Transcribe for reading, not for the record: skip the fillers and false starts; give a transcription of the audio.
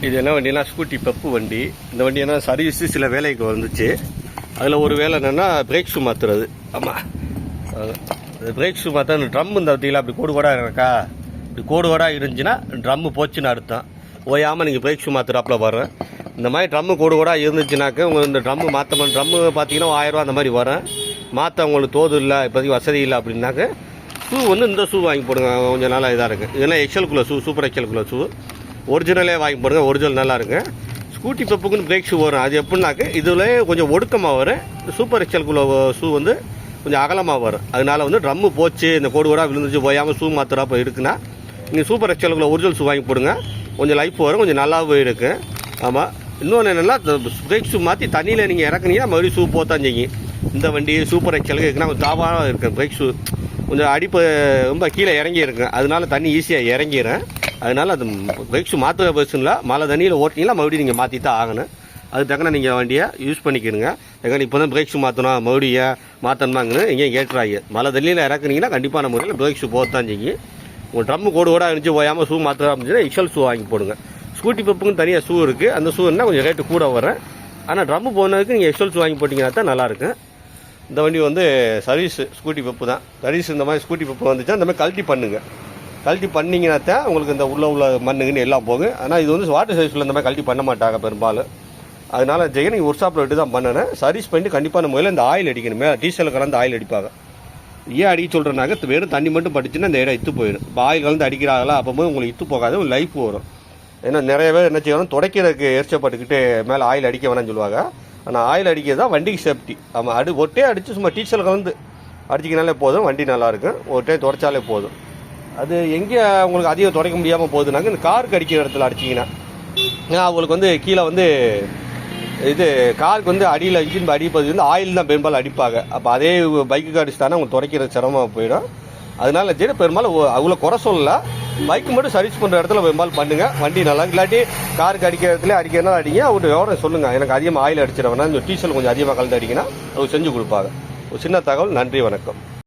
இது என்ன வண்டினா scooty pep வண்டி. இந்த வண்டி என்ன சர்வீஸு சில வேலைக்கு வந்துச்சு. அதில் ஒரு வேலை என்னென்னா பிரேக் ஷூ மாற்றுறது. ஆமாம், பிரேக் ஷூ மாற்ற அந்த ட்ரம் இந்த வத்தியில் அப்படி கோடு கோடாக இருக்கா, இப்படி கோடு கோடாக இருந்துச்சுன்னா ட்ரம்மு போச்சுன்னு அர்த்தம். ஓயாமல் நீங்கள் பிரேக் ஷூ மாற்றுறாப்பில் வரும். இந்த மாதிரி ட்ரம்மு கோடு கோடாக இருந்துச்சுனாக்க உங்களுக்கு இந்த ட்ரம்மு மாற்ற ட்ரம்மு பார்த்தீங்கன்னா 1000 அந்த மாதிரி வரும். மாற்ற உங்களுக்கு தோது இல்லை, இப்போதைக்கு வசதி இல்லை அப்படின்னாக்க ஷூ வந்து இந்த ஷூ வாங்கி போடுங்க, கொஞ்சம் நல்லா இதாக இருக்குது. இதெல்லாம் எக்ஸலுக்குள்ள ஷூ, சூப்பர் எக்ஸலுக்குள்ள ஷூ ஒரிஜினலே வாங்கி போடுங்க, ஒரிஜினல் நல்லா இருக்குது. ஸ்கூட்டி பெப்புக்குன்னு பிரேக் ஷூ வரும். அது எப்படின்னாக்க இதில் கொஞ்சம் ஒடுக்கமாக வரும். சூப்பர் எக்ஸலுக்குள்ள ஷூ வந்து கொஞ்சம் அகலமாக வரும். அதனால வந்து ட்ரம்மு போச்சு, இந்த கோடு கோடாக விழுந்துச்சு, போயாமல் ஷூ மாற்றுறப்ப இருக்குன்னா நீங்கள் சூப்பர் எக்ஸலுக்குள்ள ஒரிஜினல் ஷூ வாங்கி போடுங்க, கொஞ்சம் லைஃப் வரும், கொஞ்சம் நல்லாவும் இருக்குது. ஆமாம், இன்னொன்று என்னென்னா பிரேக் ஷூ மாற்றி தண்ணியில் நீங்கள் இறக்குனீங்கன்னா மறுபடியும் ஷூ போத்தான் செய்யும். இந்த வண்டி சூப்பர் எக்ஸலுக்கு இருக்குன்னா கொஞ்சம் தாவாக இருக்குது. பிரேக் ஷூ கொஞ்சம் அடிப்பு ரொம்ப கீழே இறங்கி இருக்குங்க, அதனால தண்ணி ஈஸியாக இறங்கிடும். அதனால் அது பிரேக் ஷூ மாற்ற பஸ்ஸுங்களா மழை தண்ணியில் ஓட்டினீங்களா மறுபடியும் நீங்கள் மாற்றி தான் ஆகணும். அது தக்கன நீங்கள் வண்டியை யூஸ் பண்ணிக்கணுங்க. தக்கன இப்போ தான் பிரேக் ஷூ மாற்றணும், மறுபடியும் மாற்றணுமாங்கன்னு எங்கேயும் கேட்டுறாங்க. மழை தண்ணியில் இறக்குனீங்கன்னா கண்டிப்பான முறையில் பிரேக் ஷூ போத்தான் செய்யும். உங்கள் ட்ரம்மு கோடு கோடாக இருந்துச்சு, ஓயாமல் ஷூ மாற்ற இருந்துச்சுன்னா எக்ஸல் ஷூ வாங்கி போடுங்க. ஸ்கூட்டி பெப்புக்குன்னு தனியாக ஷூ இருக்குது. அந்த ஷூ என்ன கொஞ்சம் ரேட்டு கூட வரும். ஆனால் ட்ரம்மு போனதுக்கு நீங்கள் எக்ஸல் ஷூ வாங்கி போட்டிங்கன்னா தான் நல்லாயிருக்கும். இந்த வண்டி வந்து சர்வீஸு ஸ்கூட்டி பெப்பு தான். சர்வீஸ் இந்த மாதிரி ஸ்கூட்டி பெப்பு வந்துச்சுன்னா இந்த மாதிரி கழட்டி பண்ணுங்கள். கழட்டி பண்ணிங்கன்னா தான் உங்களுக்கு இந்த உள்ள மண்ணுங்கன்னு எல்லாம் போகும். ஆனால் இது வந்து வாட்டர் சர்வீஸில் இந்த மாதிரி கழட்டி பண்ண மாட்டாங்க பெரும்பாலும். அதனால் ஜெகன் நீங்கள் ஒர்க் ஷாப்பில் விட்டு தான் பண்ணணும். சர்வீஸ் பண்ணிட்டு கண்டிப்பான முறையில் இந்த ஆயில் அடிக்கணும். மேலே டீசல் கலந்து ஆயில் அடிப்பாங்க. ஏன் அடிக்க சொல்கிறேன்னாக்க வெறும் தண்ணி மட்டும் பட்டுச்சுன்னா இந்த இடம் இத்து போயிடும். இப்போ ஆயில் கலந்து அடிக்கிறாங்களா அப்போது உங்களுக்கு இத்து போகாது, ஒரு லைஃப் வரும். ஏன்னா நிறைய பேர் என்ன செய்யணும், துடைக்கிறதுக்கு எரிச்சப்பட்டுக்கிட்டு மேலே ஆயில் அடிக்க வேணாம்னு சொல்லுவாங்க. ஆனால் ஆயில் அடிக்கிறது தான் வண்டிக்கு சேஃப்டி. ஆமாம், ஒட்டே அடித்து சும்மா டீசல் கலந்து அடிச்சிக்கினாலே போதும், வண்டி நல்லாயிருக்கும். ஒரு டைம் துடைச்சாலே போதும். அது எங்கே உங்களுக்கு அதிகம் துடைக்க முடியாமல் போகுதுனாக்க இந்த காருக்கு அடிக்கிற இடத்துல அடிச்சிங்கன்னா அவங்களுக்கு வந்து கீழே வந்து இது காருக்கு வந்து அடியில் இன்ஜின் அடிப்பது வந்து ஆயில் தான் பெரும்பாலும் அடிப்பாங்க. அப்போ அதே பைக்கு அடிச்சுட்டானா அவங்க துடைக்கிறது சிரமமாக போயிடும். அதனால சரி பெரும்பாலும் அவ்வளோ குறை சொல்லல, பைக்கு மட்டும் சர்வீஸ் பண்ணுற இடத்துல பெரும்பாலும் பண்ணுங்கள். வண்டி நல்லா இல்லாட்டி காருக்கு அடிக்கிற இடத்துல அடிக்கிறதுனால அடிங்க. அவங்கள்ட்ட விவரம் சொல்லுங்கள், எனக்கு அதிகமாக ஆயில் அடிச்சிட வேணா, இந்த டீசல் கொஞ்சம் அதிகமாக கலந்து அடிக்கினா அவங்க செஞ்சு கொடுப்பாங்க. ஒரு சின்ன தகவல். நன்றி, வணக்கம்.